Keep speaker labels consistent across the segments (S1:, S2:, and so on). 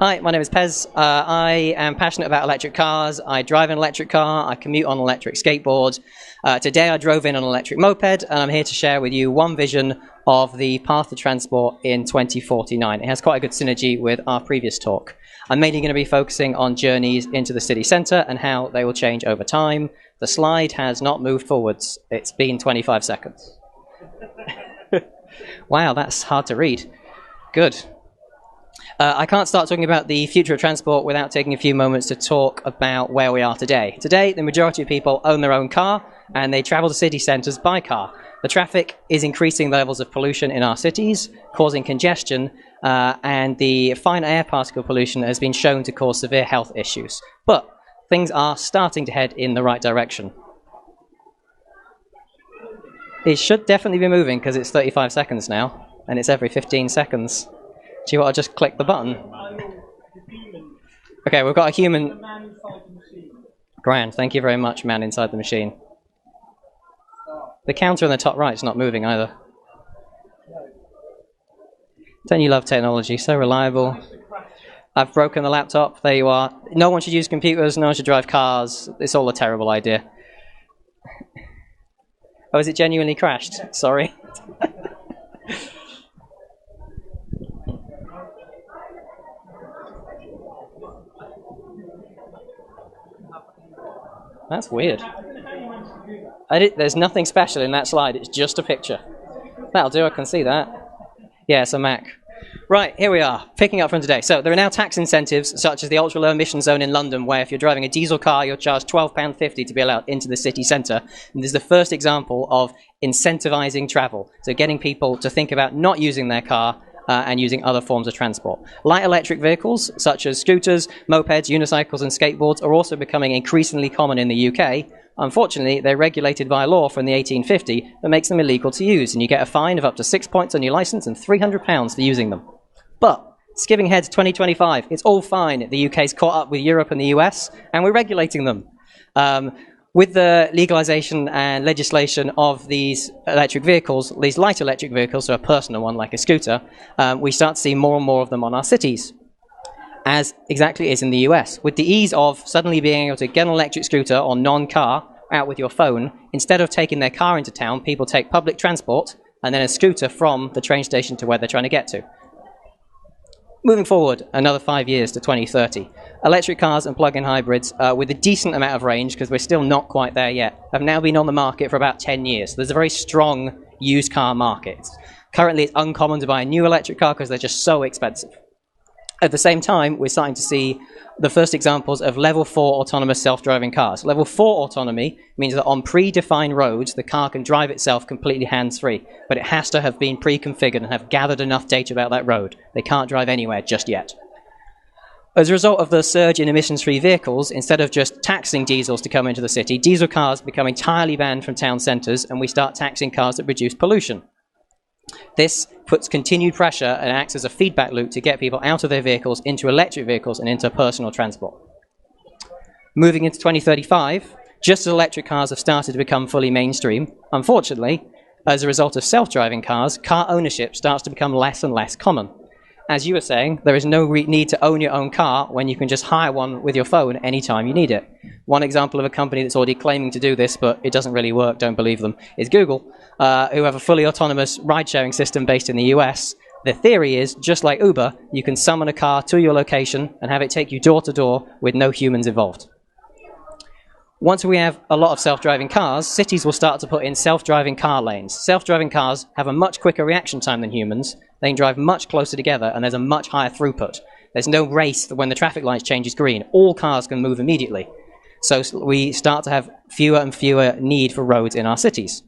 S1: Hi, my name is Pez. I am passionate about electric cars. I drive an electric car. I commute on an electric skateboard. Today I drove in on an electric moped, and I'm here to share with you one vision of the path to transport in 2049. It has quite a good synergy with our previous talk. I'm mainly going to be focusing on journeys into the city centre and how they will change over time. The slide has not moved forwards. It's been 25 seconds. Wow, that's hard to read. Good. I can't start talking about the future of transport without taking a few moments to talk about where we are today. Today, the majority of people own their own car, and they travel to city centres by car. The traffic is increasing the levels of pollution in our cities, causing congestion, and the fine air particle pollution has been shown to cause severe health issues. But things are starting to head in the right direction. It should definitely be moving because it's 35 seconds now, and it's every 15 seconds. Do you want to just click the button? Okay, we've got a human. Grand, thank you very much, man inside the machine. The counter in the top right is not moving either. Don't you love technology? So reliable. I've broken the laptop. There you are. No one should use computers. No one should drive cars. It's all a terrible idea. Oh, is it genuinely crashed? Sorry. That's weird. There's nothing special in that slide. It's just a picture. That'll do. I can see that. Yeah, it's a Mac. Right, here we are, picking up from today. So there are now tax incentives, such as the ultra-low emission zone in London, where if you're driving a diesel car, you're charged £12.50 to be allowed into the city centre. And this is the first example of incentivising travel. So getting people to think about not using their car and using other forms of transport. Light electric vehicles, such as scooters, mopeds, unicycles and skateboards, are also becoming increasingly common in the UK. Unfortunately, they're regulated by a law from the 1850 that makes them illegal to use, and you get a fine of up to 6 points on your licence and £300 for using them. But, skipping ahead to 2025, it's all fine. The UK's caught up with Europe and the US, and we're regulating them. With the legalisation and legislation of these electric vehicles, these light electric vehicles, so a personal one like a scooter, we start to see more and more of them on our cities, as exactly is in the US. With the ease of suddenly being able to get an electric scooter or non-car out with your phone, instead of taking their car into town, people take public transport and then a scooter from the train station to where they're trying to get to. Moving forward another 5 years to 2030, electric cars and plug-in hybrids with a decent amount of range, because we're still not quite there yet, have now been on the market for about 10 years. So there's a very strong used car market. Currently, it's uncommon to buy a new electric car because they're just so expensive. At the same time, we're starting to see the first examples of level 4 autonomous self-driving cars. Level 4 autonomy means that on predefined roads, the car can drive itself completely hands-free, but it has to have been pre-configured and have gathered enough data about that road. They can't drive anywhere just yet. As a result of the surge in emissions-free vehicles, instead of just taxing diesels to come into the city, diesel cars become entirely banned from town centres, and we start taxing cars that produce pollution. This puts continued pressure and acts as a feedback loop to get people out of their vehicles into electric vehicles and into personal transport. Moving into 2035, just as electric cars have started to become fully mainstream, unfortunately, as a result of self-driving cars, car ownership starts to become less and less common. As you were saying, there is no need to own your own car when you can just hire one with your phone anytime you need it. One example of a company that's already claiming to do this, but it doesn't really work, don't believe them, is Google, who have a fully autonomous ride-sharing system based in the US. The theory is, just like Uber, you can summon a car to your location and have it take you door to door with no humans involved. Once we have a lot of self-driving cars, cities will start to put in self-driving car lanes. Self-driving cars have a much quicker reaction time than humans. They can drive much closer together, and there's a much higher throughput. There's no race that when the traffic light changes green. All cars can move immediately. So we start to have fewer and fewer need for roads in our cities.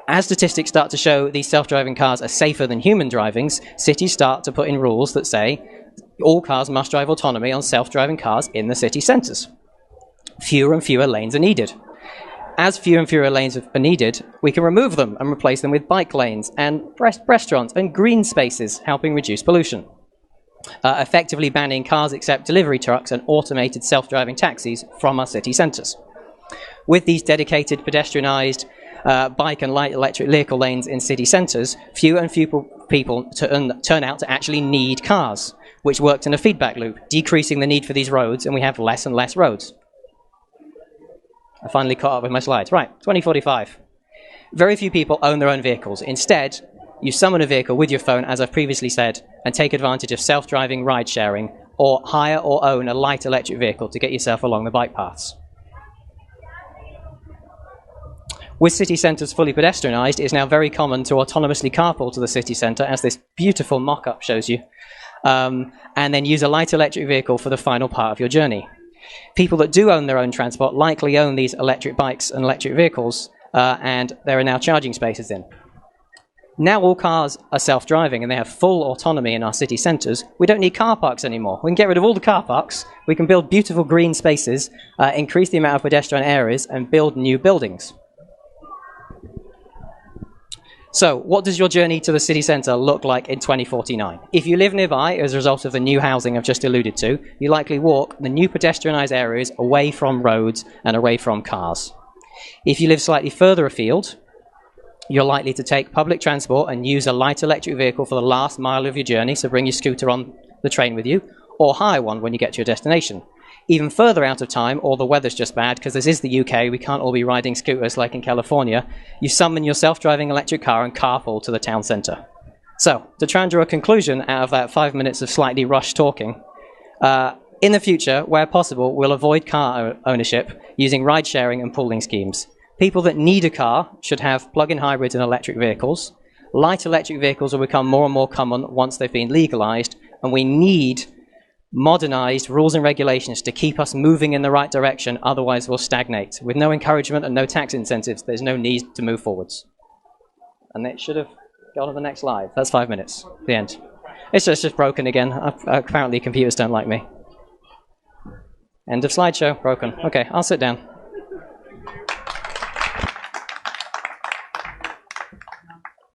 S1: As statistics start to show these self-driving cars are safer than human drivings, cities start to put in rules that say all cars must drive autonomy on self-driving cars in the city centres. Fewer and fewer lanes are needed. As fewer and fewer lanes are needed, we can remove them and replace them with bike lanes and restaurants and green spaces, helping reduce pollution. Effectively banning cars except delivery trucks and automated self-driving taxis from our city centres. With these dedicated pedestrianised bike and light electric vehicle lanes in city centres, fewer and fewer people turn out to actually need cars. which worked in a feedback loop, decreasing the need for these roads, and we have less and less roads. I finally caught up with my slides. Right, 2045. Very few people own their own vehicles. Instead, you summon a vehicle with your phone, as I've previously said, and take advantage of self-driving ride-sharing, or hire or own a light electric vehicle to get yourself along the bike paths. With city centres fully pedestrianised, it is now very common to autonomously carpool to the city centre, as this beautiful mock-up shows you, and then use a light electric vehicle for the final part of your journey. People that do own their own transport likely own these electric bikes and electric vehicles, and there are now charging spaces in. Now all cars are self-driving and they have full autonomy in our city centres. We don't need car parks anymore. We can get rid of all the car parks, we can build beautiful green spaces, increase the amount of pedestrian areas, and build new buildings. So, what does your journey to the city centre look like in 2049? If you live nearby, as a result of the new housing I've just alluded to, you likely walk the new pedestrianised areas away from roads and away from cars. If you live slightly further afield, you're likely to take public transport and use a light electric vehicle for the last mile of your journey, so bring your scooter on the train with you, or hire one when you get to your destination. Even further out of time, or the weather's just bad, because this is the UK, we can't all be riding scooters like in California, you summon your self-driving electric car and carpool to the town centre. So, to try and draw a conclusion out of that 5 minutes of slightly rushed talking, in the future, where possible, we'll avoid car ownership using ride-sharing and pooling schemes. People that need a car should have plug-in hybrids and electric vehicles. Light electric vehicles will become more and more common once they've been legalised, and we need modernised rules and regulations to keep us moving in the right direction, otherwise we'll stagnate. With no encouragement and no tax incentives, there's no need to move forwards. And it should have gone to the next slide. That's 5 minutes, the end. It's just broken again. Apparently computers don't like me. End of slideshow, broken. Okay, I'll sit down.